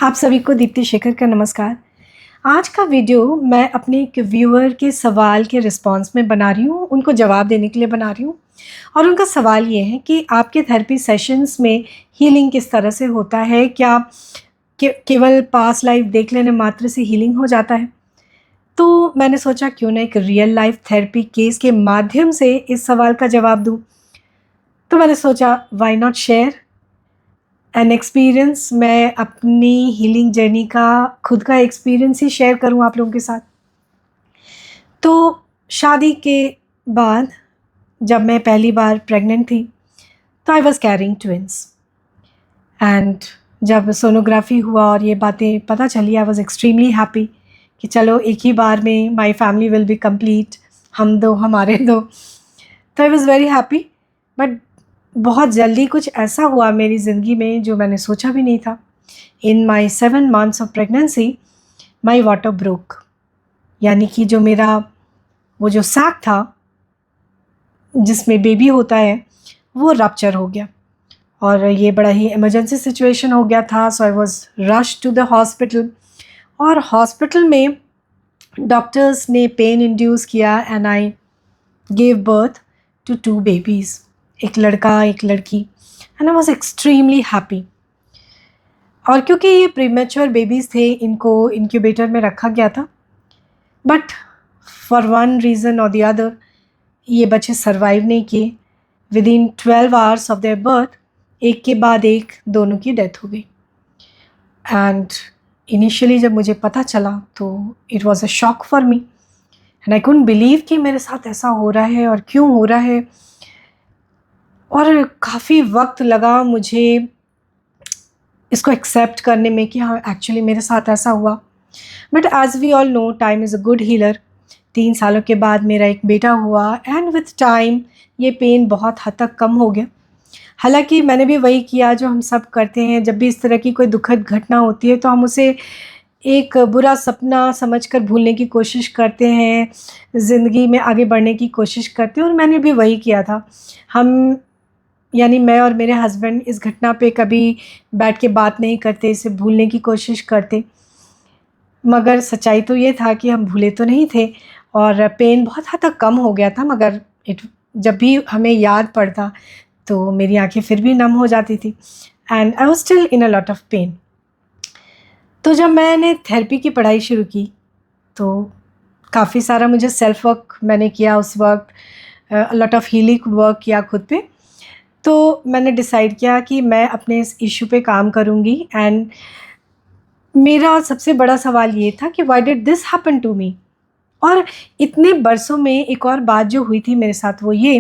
आप सभी को दीप्ति शेखर का नमस्कार। आज का वीडियो मैं अपने एक व्यूअर के सवाल के रिस्पांस में बना रही हूँ, उनको जवाब देने के लिए बना रही हूँ। और उनका सवाल ये है कि आपके थेरेपी सेशंस में हीलिंग किस तरह से होता है? क्या केवल पास्ट लाइफ देख लेने मात्र से हीलिंग हो जाता है? तो मैंने सोचा क्यों ना एक रियल लाइफ थेरेपी केस के माध्यम से इस सवाल का जवाब दूँ। तो मैंने सोचा why not share an experience. मैं अपनी हीलिंग जर्नी का खुद का एक्सपीरियंस ही शेयर करूं आप लोगों के साथ। तो शादी के बाद जब मैं पहली बार प्रेग्नेंट थी तो I was carrying twins and जब सोनोग्राफी हुआ और ये बातें पता चली आई वाज एक्सट्रीमली हैप्पी कि चलो एक ही बार में my family will be complete, हम दो हमारे दो। तो I was very happy. But बहुत जल्दी कुछ ऐसा हुआ मेरी ज़िंदगी में जो मैंने सोचा भी नहीं था। इन माई 7 months of pregnancy my water broke, यानी कि जो मेरा वो जो सैक था जिसमें बेबी होता है वो रप्चर हो गया और ये बड़ा ही इमरजेंसी सिचुएशन हो गया था। So I was rush to the hospital और हॉस्पिटल में डॉक्टर्स ने पेन इंड्यूस किया and I gave birth to 2 babies, एक लड़का एक लड़की, and I was extremely happy. और क्योंकि ये प्रीमेच्योर बेबीज़ थे इनको इंक्यूबेटर में रखा गया था, बट फॉर वन रीज़न और द अदर ये बच्चे सरवाइव नहीं किए। With in 12 hours of their birth एक के बाद एक दोनों की डेथ हो गई। एंड इनिशियली जब मुझे पता चला तो it was a shock for me and I couldn't believe कि मेरे साथ ऐसा हो रहा है और क्यों हो रहा है। और काफ़ी वक्त लगा मुझे इसको एक्सेप्ट करने में कि हाँ एक्चुअली मेरे साथ ऐसा हुआ। But as we all know time is a good healer. 3 सालों के बाद मेरा एक बेटा हुआ एंड विथ टाइम ये पेन बहुत हद तक कम हो गया। हालांकि मैंने भी वही किया जो हम सब करते हैं, जब भी इस तरह की कोई दुखद घटना होती है तो हम उसे एक बुरा सपना समझकर भूलने की कोशिश करते हैं, ज़िंदगी में आगे बढ़ने की कोशिश करते हैं और मैंने भी वही किया था। हम यानी मैं और मेरे हस्बैंड इस घटना पे कभी बैठ के बात नहीं करते, इसे भूलने की कोशिश करते। मगर सच्चाई तो ये था कि हम भूले तो नहीं थे और पेन बहुत हद तक कम हो गया था, मगर जब भी हमें याद पड़ता तो मेरी आंखें फिर भी नम हो जाती थी and I was still in a lot of pain. तो जब मैंने थेरेपी की पढ़ाई शुरू की तो काफ़ी सारा मुझे सेल्फ वर्क मैंने किया उस वक्त, लॉट ऑफ हीलिंग वर्क किया खुद पे। तो मैंने डिसाइड किया कि मैं अपने इस इशू पे काम करूँगी एंड मेरा सबसे बड़ा सवाल ये था कि why did this happen to me. और इतने बरसों में एक और बात जो हुई थी मेरे साथ वो ये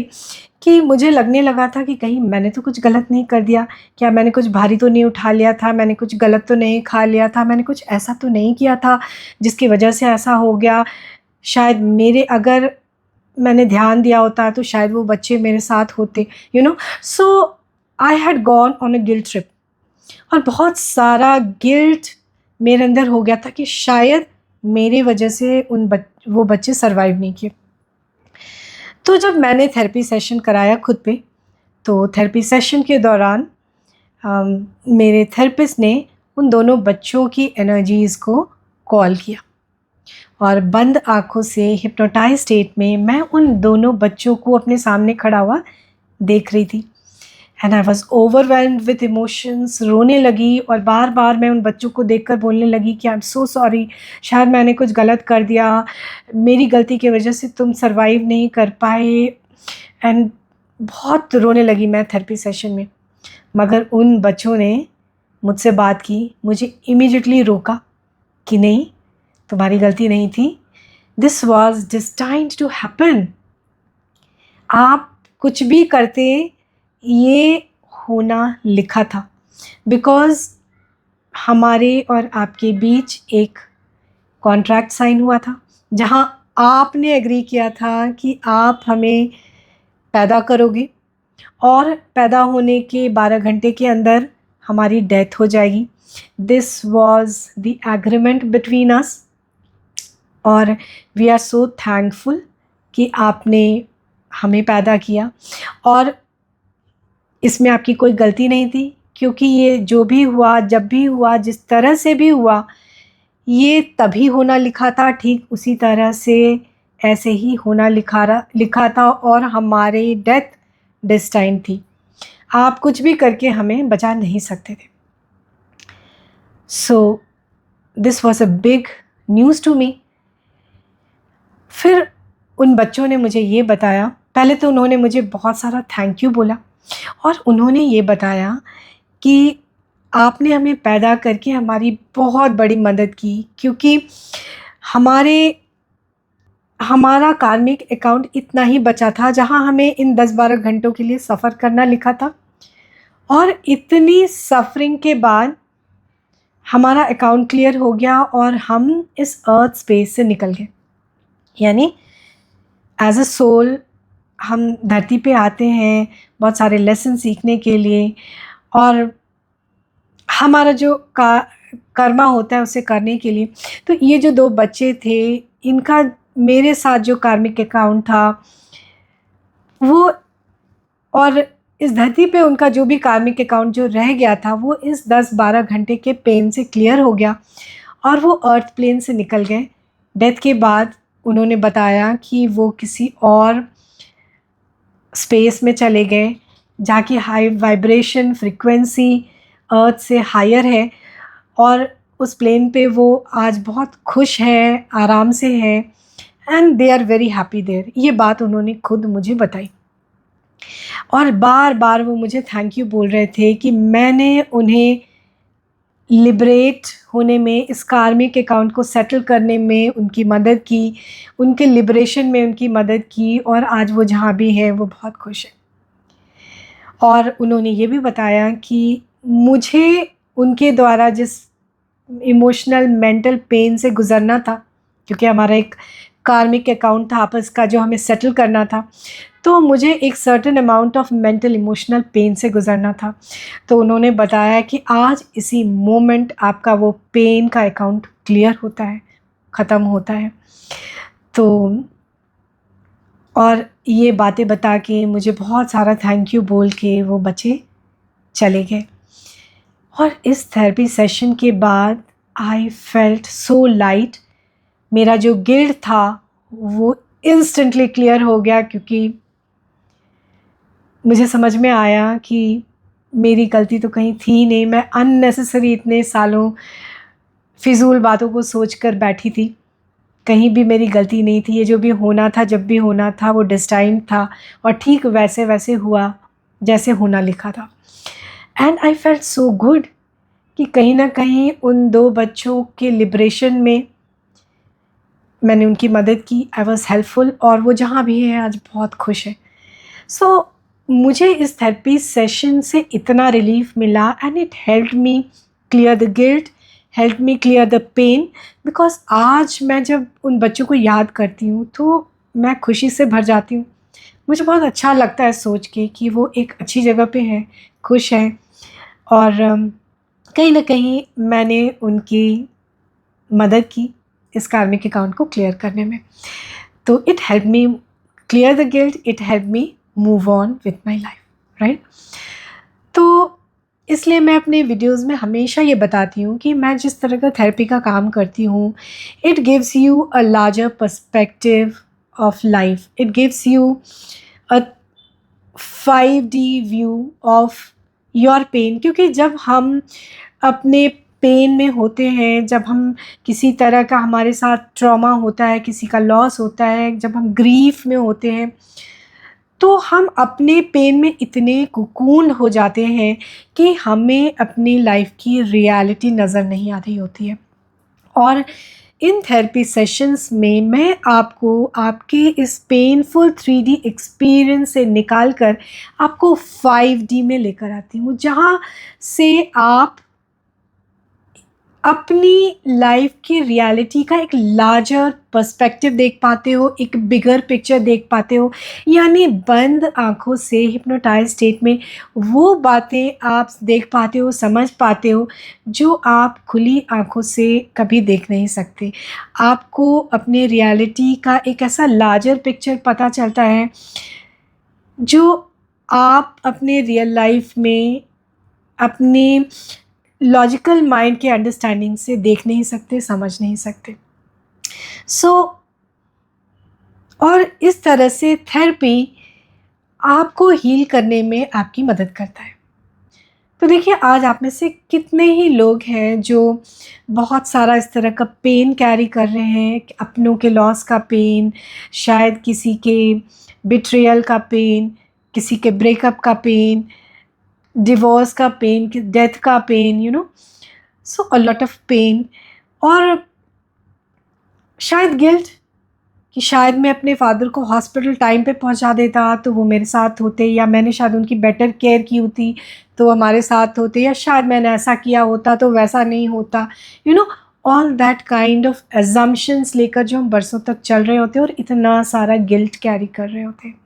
कि मुझे लगने लगा था कि कहीं मैंने तो कुछ गलत नहीं कर दिया, क्या मैंने कुछ भारी तो नहीं उठा लिया था, मैंने कुछ गलत तो नहीं खा लिया था, मैंने कुछ ऐसा तो नहीं किया था जिसकी वजह से ऐसा हो गया। शायद मेरे अगर मैंने ध्यान दिया होता तो शायद वो बच्चे मेरे साथ होते, you know. So I had gone on a guilt trip और बहुत सारा गिल्ट मेरे अंदर हो गया था कि शायद मेरी वजह से वो बच्चे सरवाइव नहीं किए। तो जब मैंने थेरेपी सेशन कराया खुद पे तो थेरेपी सेशन के दौरान मेरे थेरेपिस्ट ने उन दोनों बच्चों की एनर्जीज़ को कॉल किया और बंद आँखों से हिप्नोटाइज स्टेट में मैं उन दोनों बच्चों को अपने सामने खड़ा हुआ देख रही थी and I was overwhelmed with emotions. रोने लगी और बार बार मैं उन बच्चों को देखकर बोलने लगी कि आई एम सो सॉरी, शायद मैंने कुछ गलत कर दिया, मेरी गलती की वजह से तुम सरवाइव नहीं कर पाए। एंड बहुत रोने लगी मैं थेरेपी सेशन में। मगर उन बच्चों ने मुझसे बात की, मुझे इमीडिएटली रोका कि नहीं, तुम्हारी गलती नहीं थी, दिस वॉज डिस्टाइन्ड टू हैपन। आप कुछ भी करते ये होना लिखा था, बिकॉज़ हमारे और आपके बीच एक कॉन्ट्रैक्ट साइन हुआ था जहां आपने एग्री किया था कि आप हमें पैदा करोगे और पैदा होने के 12 घंटे के अंदर हमारी डेथ हो जाएगी। This was the agreement between us और वी आर सो थैंकफुल कि आपने हमें पैदा किया और इसमें आपकी कोई गलती नहीं थी क्योंकि ये जो भी हुआ, जब भी हुआ, जिस तरह से भी हुआ, ये तभी होना लिखा था, ठीक उसी तरह से ऐसे ही होना लिखा था, और हमारी डेथ डेस्टाइन थी। आप कुछ भी करके हमें बचा नहीं सकते थे। So this was a big news to me. फिर उन बच्चों ने मुझे ये बताया, पहले तो उन्होंने मुझे बहुत सारा थैंक यू बोला, और उन्होंने ये बताया कि आपने हमें पैदा करके हमारी बहुत बड़ी मदद की, क्योंकि हमारा कार्मिक अकाउंट इतना ही बचा था जहां हमें इन 10-12 घंटों के लिए सफ़र करना लिखा था, और इतनी सफरिंग के बाद हमारा अकाउंट क्लियर हो गया और हम इस अर्थ स्पेस से निकल गए। यानी एज अ सोल हम धरती पे आते हैं बहुत सारे लेसन सीखने के लिए, और हमारा जो कर्मा होता है उसे करने के लिए। तो ये जो 2 बच्चे थे, इनका मेरे साथ जो कार्मिक अकाउंट था वो, और इस धरती पे उनका जो भी कार्मिक अकाउंट जो रह गया था, वो इस 10-12 घंटे के पेन से क्लियर हो गया, और वो अर्थ प्लेन से निकल गए। डेथ के बाद उन्होंने बताया कि वो किसी और स्पेस में चले गए, जहाँ की हाई वाइब्रेशन फ्रीक्वेंसी अर्थ से हायर है, और उस प्लेन पे वो आज बहुत खुश हैं, आराम से हैं, and they are very happy there. ये बात उन्होंने खुद मुझे बताई, और बार बार वो मुझे थैंक यू बोल रहे थे कि मैंने उन्हें लिबरेट होने में, इस कार्मिक अकाउंट को सेटल करने में उनकी मदद की, उनके लिबरेशन में उनकी मदद की, और आज वो जहाँ भी हैं वो बहुत खुश हैं। और उन्होंने ये भी बताया कि मुझे उनके द्वारा जिस इमोशनल मेंटल पेन से गुज़रना था, क्योंकि हमारा एक कार्मिक अकाउंट था आपस का जो हमें सेटल करना था, तो मुझे एक certain amount of mental emotional pain से गुज़रना था। तो उन्होंने बताया कि आज इसी मोमेंट आपका वो पेन का अकाउंट क्लियर होता है, ख़त्म होता है। तो और ये बातें बता के मुझे बहुत सारा थैंक यू बोल के वो बच्चे चले गए। और इस थेरेपी सेशन के बाद आई फेल्ट सो लाइट। मेरा जो गिल्ट था वो इंस्टेंटली क्लियर हो गया, क्योंकि मुझे समझ में आया कि मेरी गलती तो कहीं थी नहीं। मैं अननेसेसरी इतने सालों फिजूल बातों को सोच कर बैठी थी, कहीं भी मेरी गलती नहीं थी। ये जो भी होना था, जब भी होना था, वो डेस्टाइन था, और ठीक वैसे वैसे हुआ जैसे होना लिखा था। And I felt so good कि कहीं ना कहीं उन 2 बच्चों के लिबरेशन में मैंने उनकी मदद की। आई वॉज हेल्पफुल, और वो जहाँ भी है आज बहुत खुश है। सो मुझे इस थेरेपी सेशन से इतना रिलीफ मिला, and it helped me clear the guilt, help me clear the pain, because आज मैं जब उन बच्चों को याद करती हूँ तो मैं खुशी से भर जाती हूँ। मुझे बहुत अच्छा लगता है सोच के कि वो एक अच्छी जगह पे हैं, खुश हैं, और कहीं ना कहीं मैंने उनकी मदद की इस कार्मिक अकाउंट को क्लियर करने में। तो it help me clear the guilt, it help me move on with my life, right. तो इसलिए मैं अपने वीडियोज़ में हमेशा ये बताती हूँ कि मैं जिस तरह का थेरेपी का काम करती हूँ, it gives you a larger perspective of life, it gives you a 5D view of your pain. क्योंकि जब हम अपने पेन में होते हैं, जब हम किसी तरह का हमारे साथ ट्रॉमा होता है, किसी का लॉस होता है, जब हम ग्रीफ में होते हैं, तो हम अपने पेन में इतने कुकून हो जाते हैं कि हमें अपनी लाइफ की रियलिटी नज़र नहीं आ रही होती है। और इन थेरेपी सेशंस में मैं आपको आपके इस पेनफुल 3D एक्सपीरियंस से निकाल कर आपको 5D में लेकर आती हूँ, जहाँ से आप अपनी लाइफ की रियलिटी का एक लार्जर पर्सपेक्टिव देख पाते हो, एक बिगर पिक्चर देख पाते हो। यानी बंद आँखों से हिप्नोटाइज स्टेट में वो बातें आप देख पाते हो, समझ पाते हो, जो आप खुली आँखों से कभी देख नहीं सकते। आपको अपने रियलिटी का एक ऐसा लार्जर पिक्चर पता चलता है, जो आप अपने रियल लाइफ में अपनी लॉजिकल माइंड के अंडरस्टैंडिंग से देख नहीं सकते, समझ नहीं सकते। सो और इस तरह से थेरेपी आपको हील करने में आपकी मदद करता है। तो देखिए, आज आप में से कितने ही लोग हैं जो बहुत सारा इस तरह का पेन कैरी कर रहे हैं, अपनों के लॉस का पेन, शायद किसी के बिट्रेयल का पेन, किसी के ब्रेकअप का पेन, डिवोर्स का पेन, डेथ का pain, so a lot of pain. और शायद गिल्ट कि शायद मैं अपने फादर को हॉस्पिटल टाइम पे पहुंचा देता तो वो मेरे साथ होते, या मैंने शायद उनकी बेटर केयर की होती तो वो हमारे साथ होते, या शायद मैंने ऐसा किया होता तो वैसा नहीं होता। All that kind of assumptions लेकर जो हम बरसों तक चल रहे होते हैं और इतना सारा गिल्ट कैरी कर रहे होते हैं।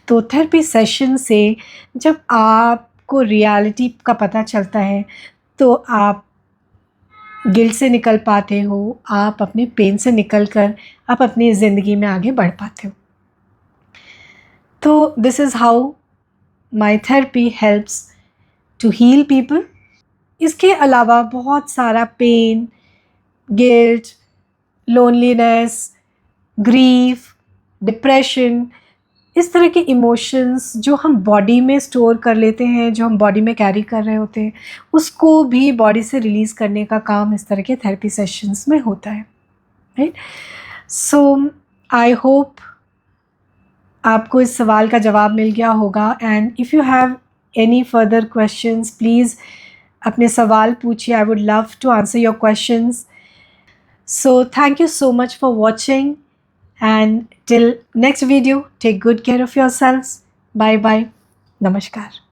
तो थेरेपी सेशन से जब आपको रियलिटी का पता चलता है तो आप गिल्ट से निकल पाते हो, आप अपने पेन से निकल कर आप अपनी ज़िंदगी में आगे बढ़ पाते हो। तो this is how my therapy helps to heal people. इसके अलावा बहुत सारा pain, guilt, loneliness, grief, depression, इस तरह के इमोशंस जो हम बॉडी में स्टोर कर लेते हैं, जो हम बॉडी में कैरी कर रहे होते हैं, उसको भी बॉडी से रिलीज़ करने का काम इस तरह के थेरेपी सेशंस में होता है, राइट? सो आई होप आपको इस सवाल का जवाब मिल गया होगा। And if you have any further questions, please अपने सवाल पूछिए। I would love to answer your questions. So thank you so much for watching, and till next video, take good care of yourselves. Bye bye. Namaskar.